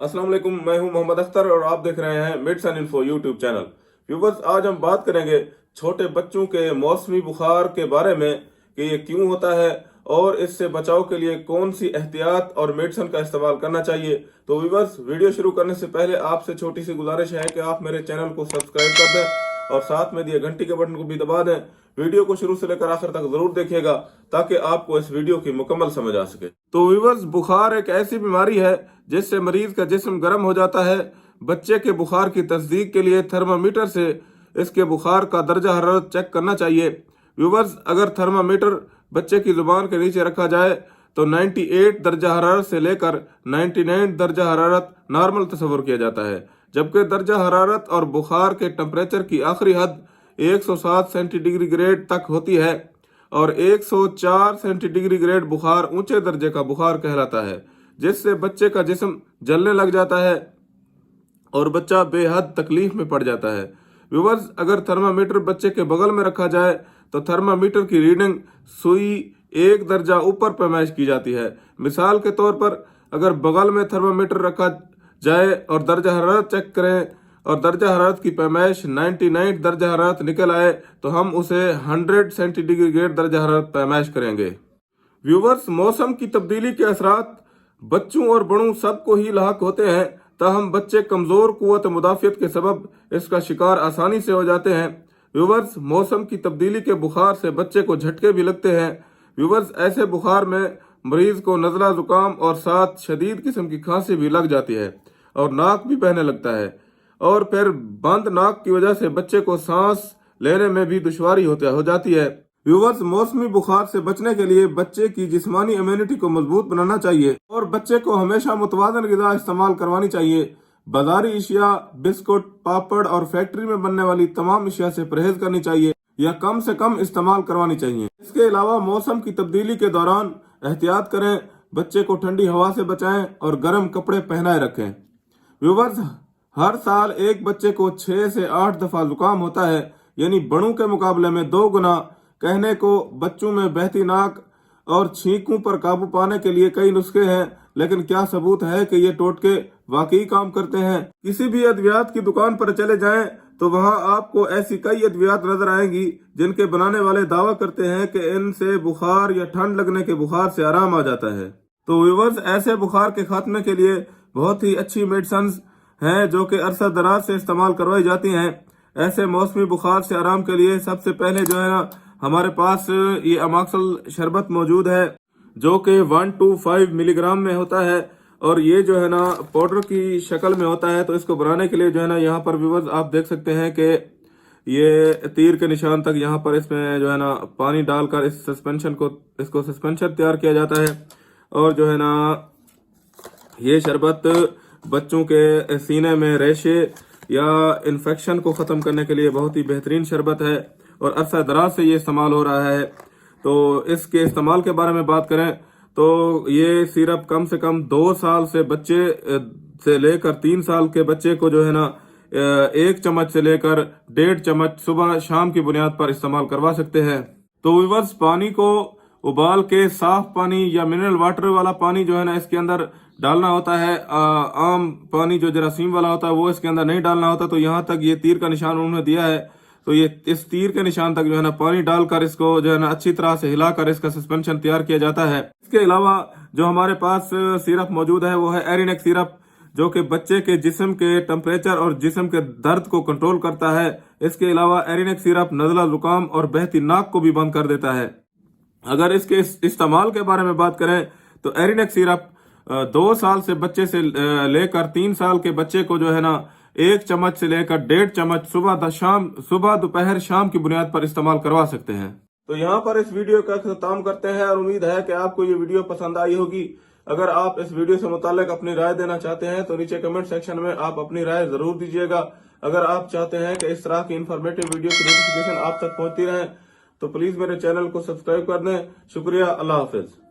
अस्सलाम वालेकुम, मैं हूं मोहम्मद अख्तर और आप देख रहे हैं midst and info YouTube channel. Viewers, आज हम बात करेंगे छोटे बच्चों के मौसमी बुखार के बारे में कि ये क्यों होता है और इससे बचाव के लिए कौन सी एहतियात और मेडिसिन का इस्तेमाल करना चाहिए। तो व्यूवर्स, वीडियो शुरू करने से पहले आपसे छोटी सी गुजारिश है कि आप मेरे चैनल को सब्सक्राइब कर दें और साथ में दिए घंटी के बटन को भी दबा दें। वीडियो को शुरू से लेकर आखिर तक जरूर देखिएगा ताकि आपको इस वीडियो की मुकम्मल समझ आ सके। तो व्यूवर्स, बुखार एक ऐसी बीमारी है जिससे मरीज का जिस्म गर्म हो जाता है। बच्चे के बुखार की तस्दीक के लिए थर्मामीटर से इसके बुखार का दर्जा हरारत चेक करना चाहिए। व्यूवर्स, अगर थर्मामीटर बच्चे की जुबान के नीचे रखा जाए तो 98 दर्जा हरारत से लेकर 99 दर्जा हरारत नॉर्मल तस्वर किया जाता है, जबकि दर्जा हरारत और बुखार के टेम्परेचर की आखिरी हद 107 सेंटीग्रेड तक होती है और 104 सेंटीग्रेड बुखार ऊंचे दर्जे का बुखार कहलाता है, जिससे बच्चे का जिस्म जलने लग जाता है और बच्चा बेहद तकलीफ में पड़ जाता है। व्यूवर्स, अगर थर्मामीटर बच्चे के बगल में रखा जाए तो थर्मामीटर की रीडिंग सुई एक दर्जा ऊपर पैमाइश की जाती है। मिसाल के तौर पर, अगर बगल में थर्मामीटर रखा जाए और दर्जा हरारत चेक करें और दर्जा हरारत की पैमाइश 99 दर्जा हरारत निकल आए तो हम उसे 100 सेंटीग्रेड दर्जा हरारत पैमाइश करेंगे। व्यूवर्स, मौसम की तब्दीली के असरात बच्चों और बड़ों सबको ही लाहक होते हैं, ताहम बच्चे कमजोर कुव्वत मुदाफियत के सबब इसका शिकार आसानी से हो जाते हैं। व्यूवर्स, मौसम की तब्दीली के बुखार से बच्चे को झटके भी लगते हैं। व्यूवर्स, ऐसे बुखार में मरीज को नजला जुकाम और साथ शदीद किस्म की खांसी भी लग जाती है और नाक भी बहने लगता है और फिर बंद नाक की वजह से बच्चे को सांस लेने में भी दुश्वारी हो जाती है। व्यूवर्स, मौसमी बुखार से बचने के लिए बच्चे की जिस्मानी इम्यूनिटी को मजबूत बनाना चाहिए और बच्चे को हमेशा मुतवाज़न गिज़ा इस्तेमाल करवानी चाहिए। बाजारी अशिया, बिस्कुट, पापड़ और फैक्ट्री में बनने वाली तमाम अशिया से परहेज करनी चाहिए या कम से कम इस्तेमाल करवानी चाहिए। इसके अलावा मौसम की तब्दीली के दौरान एहतियात करें, बच्चे को ठंडी हवा से बचाएं और गर्म कपड़े पहनाए रखें। व्यूवर्स, हर साल एक बच्चे को 6 से 8 दफा जुकाम होता है, यानी बड़ों के मुकाबले में 2 गुना। कहने को बच्चों में बहती नाक और छींकों पर काबू पाने के लिए कई नुस्खे हैं, लेकिन क्या सबूत है कि ये टोटके वाकई काम करते हैं? किसी भी अद्वियात की दुकान पर चले जाएं तो वहां आपको ऐसी कई अद्वियात नजर आएंगी जिनके बनाने वाले दावा करते हैं कि इनसे बुखार या ठंड लगने के बुखार से आराम आ जाता है। तो व्यूवर्स, ऐसे बुखार के खात्मे के लिए बहुत ही अच्छी मेडिसिन हैं जो कि अरसा दराज से इस्तेमाल करवाई जाती हैं। ऐसे मौसमी बुखार से आराम के लिए सबसे पहले जो है ना, हमारे पास ये अमाक्सल शरबत मौजूद है जो कि 125 मिलीग्राम में होता है और ये जो है ना पाउडर की शक्ल में होता है। तो इसको बनाने के लिए जो है ना, यहाँ पर व्यूवर्स आप देख सकते हैं कि ये तीर के निशान तक यहाँ पर इसमें जो है ना पानी डालकर इसको सस्पेंशन तैयार किया जाता है और जो है ना ये शरबत बच्चों के सीने में रेशे या इन्फेक्शन को ख़त्म करने के लिए बहुत ही बेहतरीन शरबत है और अरसा दराज से ये इस्तेमाल हो रहा है। तो इसके इस्तेमाल के बारे में बात करें तो ये सिरप कम से कम 2 साल से बच्चे से लेकर 3 साल के बच्चे को जो है ना 1 चम्मच से लेकर 1.5 चम्मच सुबह शाम की बुनियाद पर इस्तेमाल करवा सकते हैं। तो व्यूवर्स, पानी को उबाल के साफ पानी या मिनरल वाटर वाला पानी जो है ना इसके अंदर डालना होता है। आम पानी जो जरासीम वाला होता है वो इसके अंदर नहीं डालना होता। तो यहाँ तक ये तीर का निशान उन्होंने दिया है, तो ये इस तीर के निशान तक जो है ना पानी डालकर इसको जो है ना अच्छी तरह से हिलाकर इसका सस्पेंशन तैयार किया जाता है। इसके अलावा जो हमारे पास सिरप मौजूद है वो है एरिनेक सिरप, जो कि बच्चे के जिस्म के टेम्परेचर और जिस्म के दर्द को कंट्रोल करता है। इसके अलावा एरिनेक सिरप नज़ला जुकाम और बहती नाक को भी बंद कर देता है। अगर इसके इस्तेमाल के बारे में बात करें तो एरिनेक सिरप 2 साल से बच्चे से लेकर 3 साल के बच्चे को जो है ना 1 चम्मच से लेकर 1.5 चम्मच सुबह दोपहर शाम की बुनियाद पर इस्तेमाल करवा सकते हैं। तो यहाँ पर इस वीडियो का अख्ताम करते हैं और उम्मीद है कि आपको ये वीडियो पसंद आई होगी। अगर आप इस वीडियो से मुताल्लिक अपनी राय देना चाहते हैं तो नीचे कमेंट सेक्शन में आप अपनी राय जरूर दीजिएगा। अगर आप चाहते हैं कि इस तरह की इंफॉर्मेटिव वीडियो की नोटिफिकेशन आप तक पहुंचती रहे तो प्लीज मेरे चैनल को सब्सक्राइब कर दें। शुक्रिया, अल्लाह हाफिज।